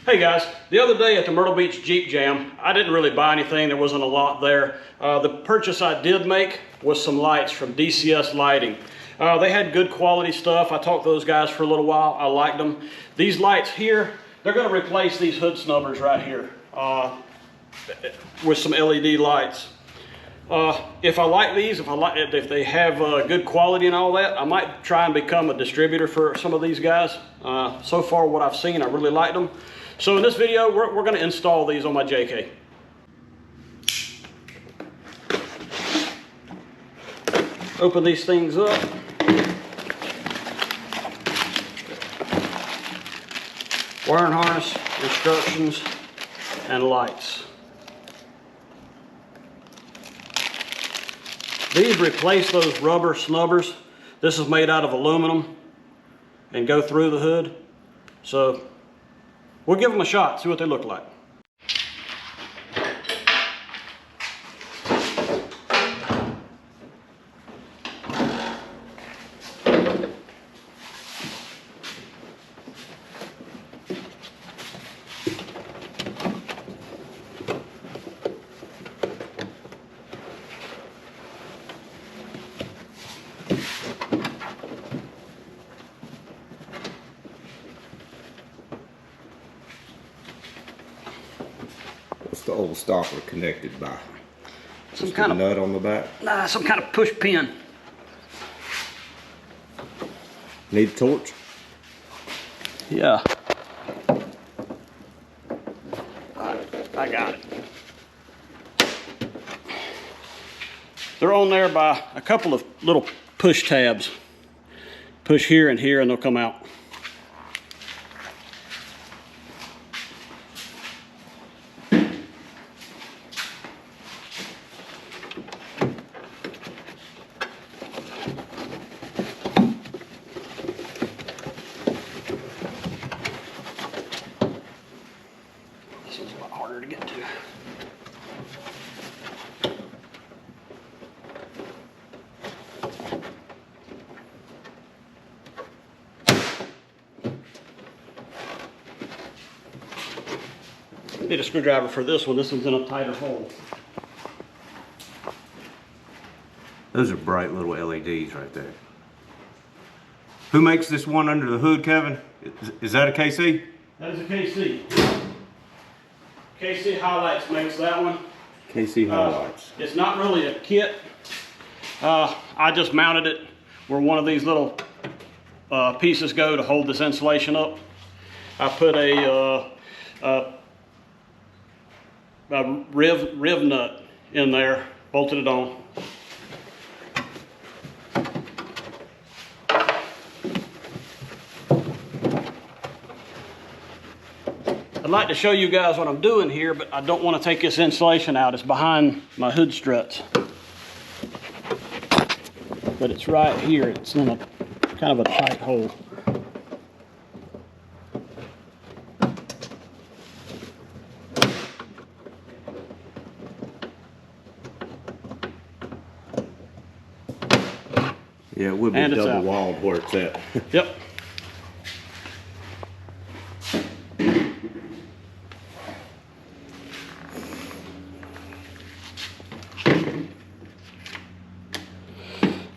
Hey guys, the other day at the Myrtle Beach Jeep Jam, I didn't really buy anything. There wasn't a lot there. The purchase I did make was some lights from DCS Lighting. They had good quality stuff. I talked to those guys for a little while. I liked them. These lights here, they're going to replace these hood snubbers right here with some LED lights. If I like these, if they have good quality and all that, I might try and become a distributor for some of these guys. So far what I've seen, I really like them. So in this video, we're going to install these on my JK. Open these things up. Wiring harness, instructions, and lights. These replace those rubber snubbers. This is made out of aluminum and go through the hood. So we'll give them a shot, see what they look like. The old stopper connected by Some kind of nut on the back. Nah, some kind of push pin. Need a torch? Yeah. I got it. They're on there by a couple of little push tabs. Push here and here and they'll come out. This one's a lot harder to get to. Need a screwdriver for this one. This one's in a tighter hole. Those are bright little LEDs right there. Who makes this one under the hood, Kevin? Is that a KC? That is a KC. KC Highlights makes that one. KC Highlights. It's not really a kit. I just mounted it where one of these little pieces go to hold this insulation up. I put a riv nut in there, bolted it on. I'd like to show you guys what I'm doing here, but I don't want to take this insulation out. It's behind my hood struts. But it's right here. It's in a kind of a tight hole. Yeah, it would be double walled where it's at. Yep.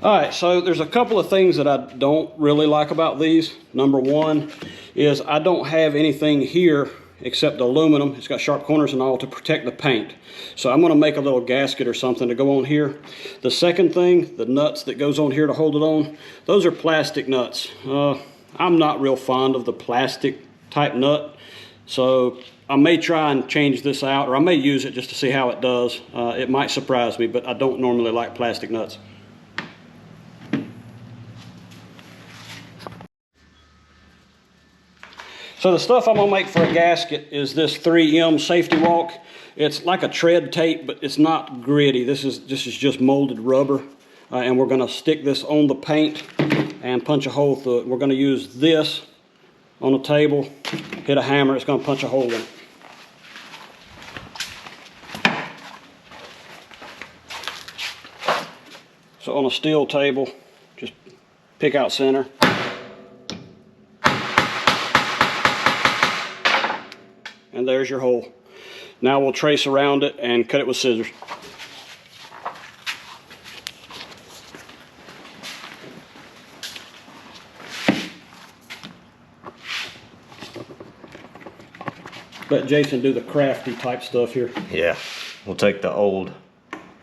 All right, so there's a couple of things that I don't really like about these. Number one is I don't have anything here except aluminum. It's got sharp corners and all to protect the paint. So I'm gonna make a little gasket or something to go on here. The second thing, the nuts that goes on here to hold it on, those are plastic nuts. I'm not real fond of the plastic type nut. So I may try and change this out, or I may use it just to see how it does. It might surprise me, but I don't normally like plastic nuts. So the stuff I'm gonna make for a gasket is this 3M safety walk. It's like a tread tape, but it's not gritty. This is just molded rubber. And we're gonna stick this on the paint and punch a hole through it. We're gonna use this on a table, hit a hammer, it's gonna punch a hole in it. So on a steel table, just pick out center. and there's your hole. Now we'll trace around it and cut it with scissors. Let Jason do the crafty type stuff here. Yeah, we'll take the old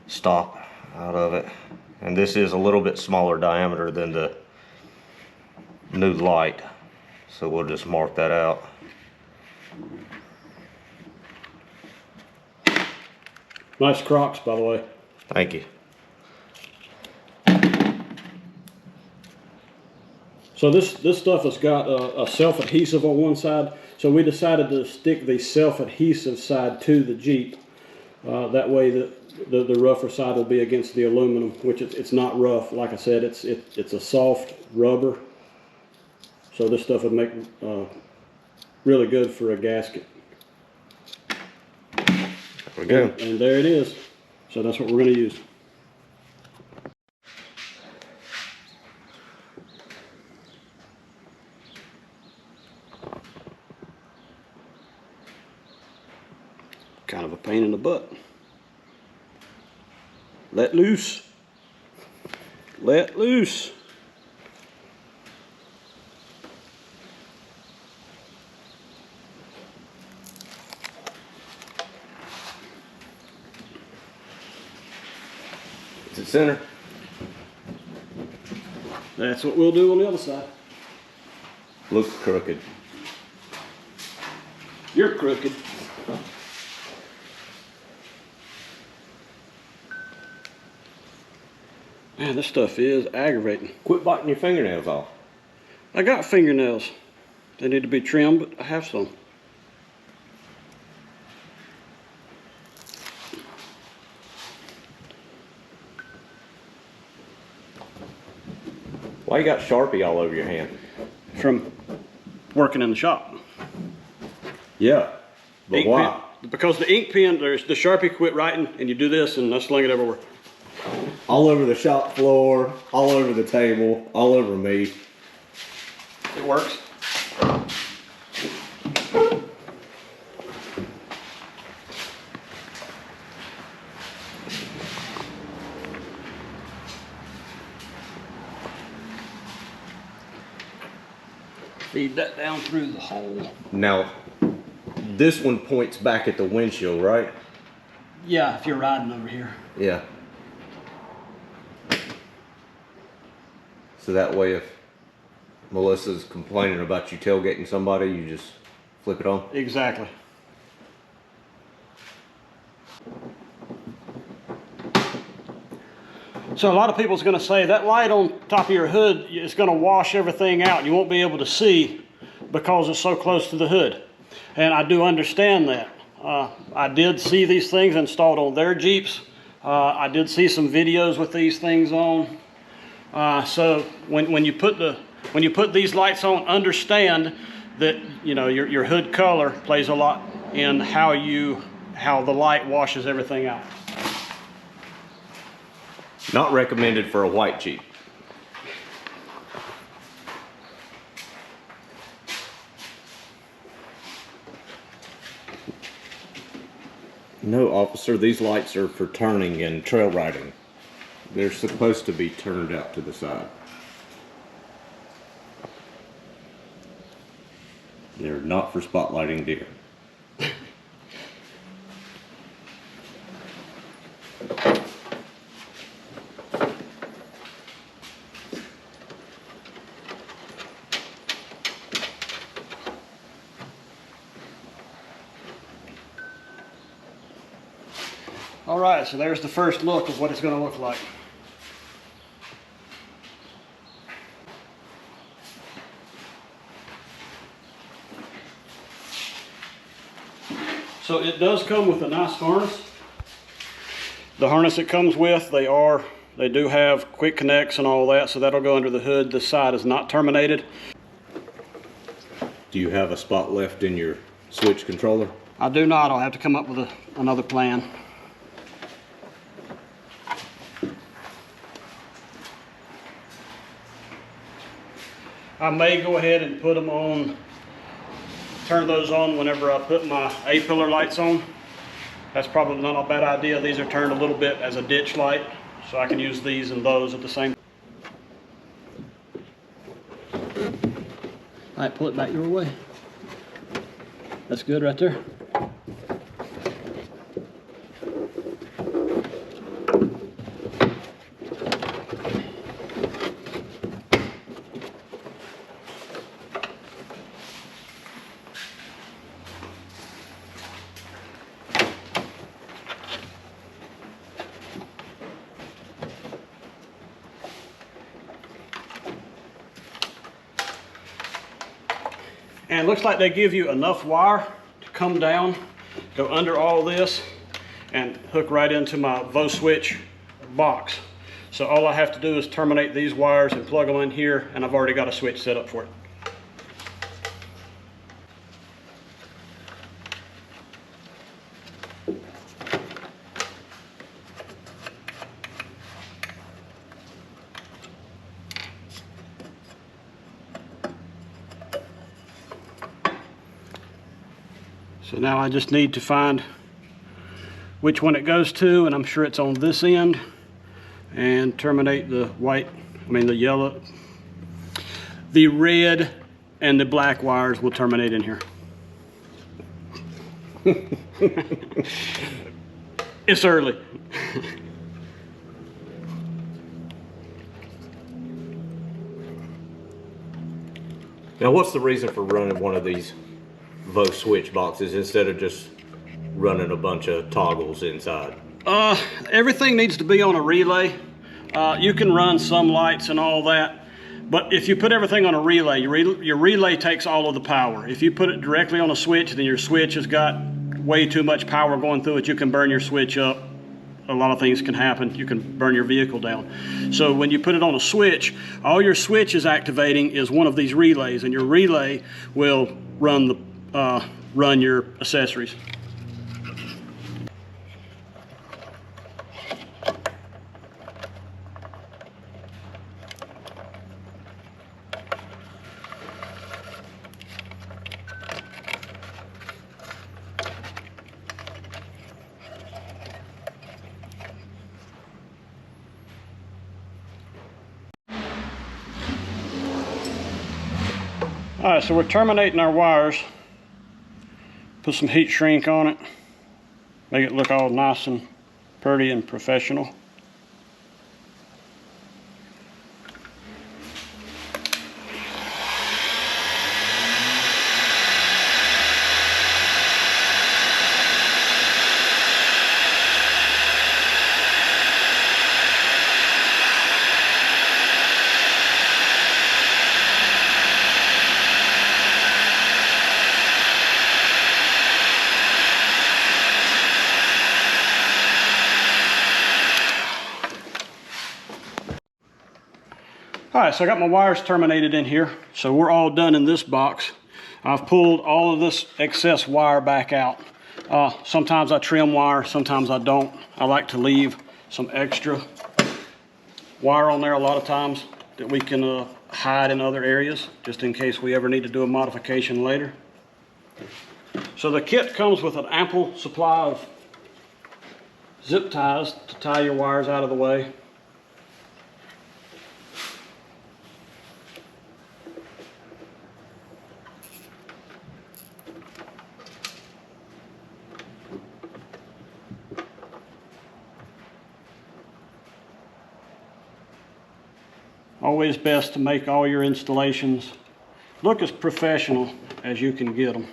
stop out of it. And this is a little bit smaller diameter than the new light. So we'll just mark that out. Nice Crocs, by the way. Thank you. So this stuff has got a self-adhesive on one side. So we decided to stick the self-adhesive side to the Jeep. That way the rougher side will be against the aluminum, which it's not rough. Like I said, it's a soft rubber. So this stuff would make really good for a gasket. There we go. And there it is. So that's what we're going to use. Kind of a pain in the butt. Let loose. Let loose. Is it center? That's what we'll do on the other side. Looks crooked. You're crooked. Man, this stuff is aggravating. Quit biting your fingernails off. I got fingernails. They need to be trimmed, but I have some. Why you got Sharpie all over your hand? From working in the shop. Yeah, but Ink why? pen, because the ink pen, the Sharpie quit writing, and you do this, and I sling it everywhere. All over the shop floor, all over the table, all over me. It works. Feed that down through the hole. Now, this one points back at the windshield, right? Yeah, if you're riding over here. Yeah. So that way if Melissa's complaining about you tailgating somebody, you just flip it on? Exactly. So a lot of people's going to say that light on top of your hood is going to wash everything out. You won't be able to see because it's so close to the hood. And I do understand that. I did see these things installed on their Jeeps. I did see some videos with these things on. So when you put these lights on, understand that your hood color plays a lot in how the light washes everything out. Not recommended for a white Jeep. No, officer, these lights are for turning and trail riding. They're supposed to be turned out to the side. They're not for spotlighting deer. All right, so there's the first look of what it's going to look like. So it does come with a nice harness. The harness it comes with, they do have quick connects and all that, so that'll go under the hood. This side is not terminated. Do you have a spot left in your switch controller? I do not. I'll have to come up with another plan. I may go ahead and put them on turn those on whenever I put my A-pillar lights on. That's probably not a bad idea. These are turned a little bit as a ditch light, so I can use these and those at the same time. All right, pull it back your way. That's good right there. And it looks like they give you enough wire to come down, go under all this, and hook right into my VO switch box. So all I have to do is terminate these wires and plug them in here, and I've already got a switch set up for it. So now I just need to find which one it goes to, and I'm sure it's on this end, and terminate the the yellow, the red and the black wires will terminate in here. It's early. Now, what's the reason for running one of these VO switch boxes instead of just running a bunch of toggles inside? Everything needs to be on a relay. You can run some lights and all that, but if you put everything on a relay, your relay takes all of the power. If you put it directly on a switch, then your switch has got way too much power going through it. You can burn your switch up. A lot of things can happen. You can burn your vehicle down. So when you put it on a switch, all your switch is activating is one of these relays, and your relay will run your accessories. All right, so we're terminating our wires. Put some heat shrink on it. Make it look all nice and pretty and professional. All right, so I got my wires terminated in here. So we're all done in this box. I've pulled all of this excess wire back out. Sometimes I trim wire, sometimes I don't. I like to leave some extra wire on there a lot of times that we can hide in other areas, just in case we ever need to do a modification later. So the kit comes with an ample supply of zip ties to tie your wires out of the way. Always best to make all your installations look as professional as you can get them.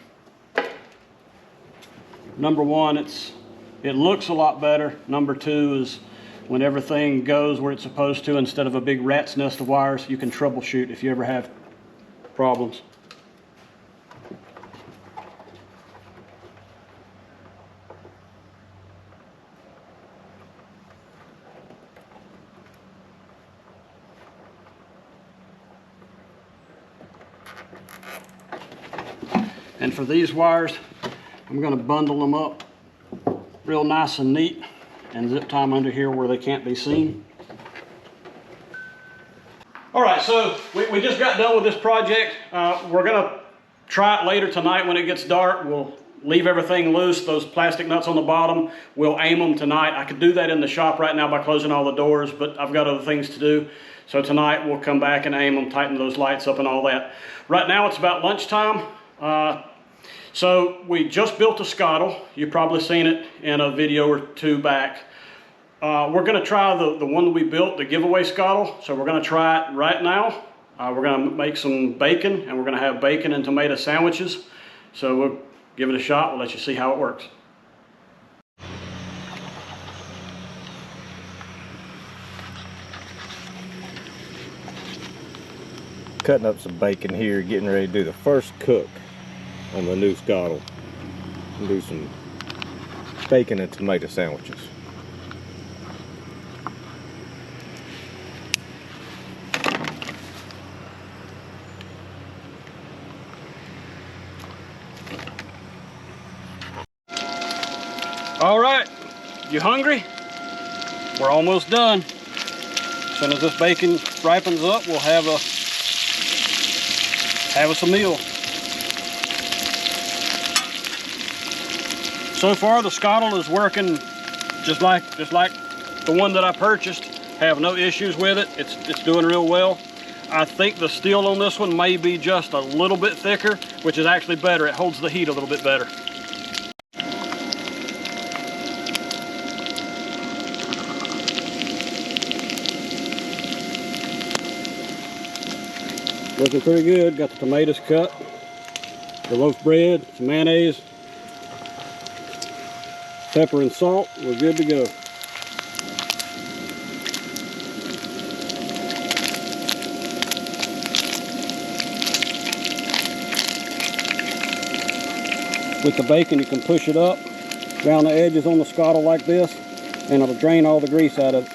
Number one, it looks a lot better. Number two is when everything goes where it's supposed to, instead of a big rat's nest of wires, you can troubleshoot if you ever have problems. And for these wires, I'm going to bundle them up real nice and neat and zip tie them under here where they can't be seen. All right, so we just got done with this project. We're going to try it later tonight when it gets dark. We'll leave everything loose, those plastic nuts on the bottom. We'll aim them tonight. I could do that in the shop right now by closing all the doors, but I've got other things to do. So tonight we'll come back and aim them, tighten those lights up and all that. Right now it's about lunchtime. So we just built a Skottle. You've probably seen it in a video or two back. We're gonna try the one that we built, the giveaway Skottle. So we're gonna try it right now. We're gonna make some bacon, and we're gonna have bacon and tomato sandwiches. So we'll give it a shot. We'll let you see how it works. Cutting up some bacon here, getting ready to do the first cook on the new Skottle. And do some bacon and tomato sandwiches. All right, you hungry? We're almost done. As soon as this bacon ripens up, we'll have us a meal. So far, the Skottle is working just like the one that I purchased. Have no issues with it. It's doing real well. I think the steel on this one may be just a little bit thicker, which is actually better. It holds the heat a little bit better. Looking pretty good. Got the tomatoes cut, the loaf bread, some mayonnaise, pepper and salt. We're good to go. With the bacon, you can push it up around the edges on the Skottle like this, and it'll drain all the grease out of it.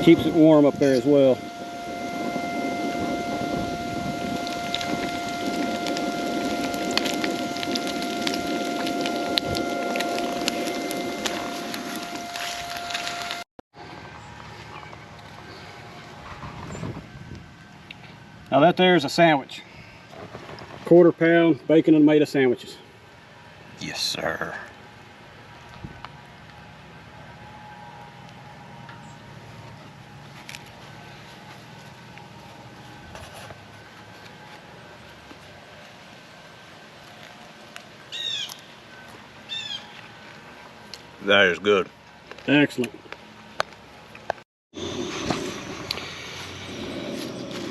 Keeps it warm up there as well. Now that there is a sandwich. 1/4 pound bacon and tomato sandwiches. Yes, sir. That is good. Excellent.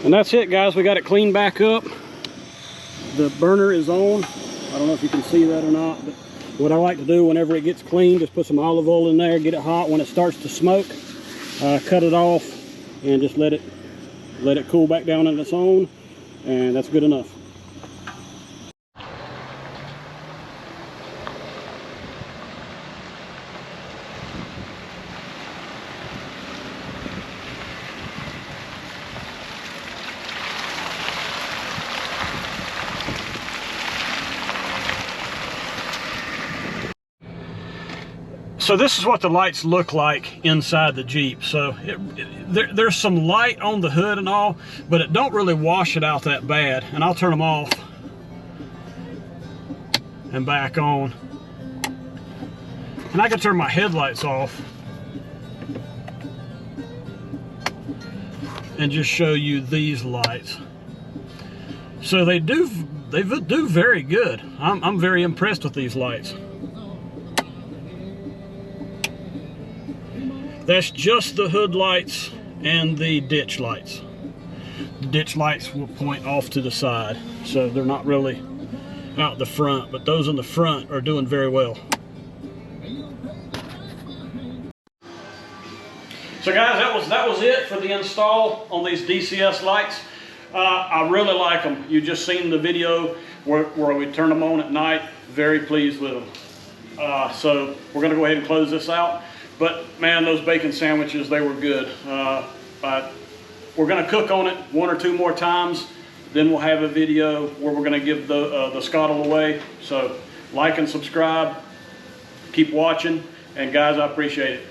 And that's it, guys. We got it cleaned back up. The burner is on. I don't know if you can see that or not, but what I like to do whenever it gets clean, just put some olive oil in there, get it hot. When it starts to smoke, cut it off and just let it cool back down on its own, and that's good enough. So this is what the lights look like inside the Jeep. So there's some light on the hood and all, but it don't really wash it out that bad. And I'll turn them off and back on. And I can turn my headlights off and just show you these lights. So they do very good. I'm very impressed with these lights. That's just the hood lights and the ditch lights. The ditch lights will point off to the side, so they're not really out the front, but those in the front are doing very well. So guys, that was it for the install on these DCS lights. I really like them. You just seen the video where we turn them on at night. Very pleased with them. So we're gonna go ahead and close this out. But man, those bacon sandwiches, they were good. But we're gonna cook on it 1 or 2 more times. Then we'll have a video where we're gonna give the Skottle away. So like and subscribe, keep watching, and guys, I appreciate it.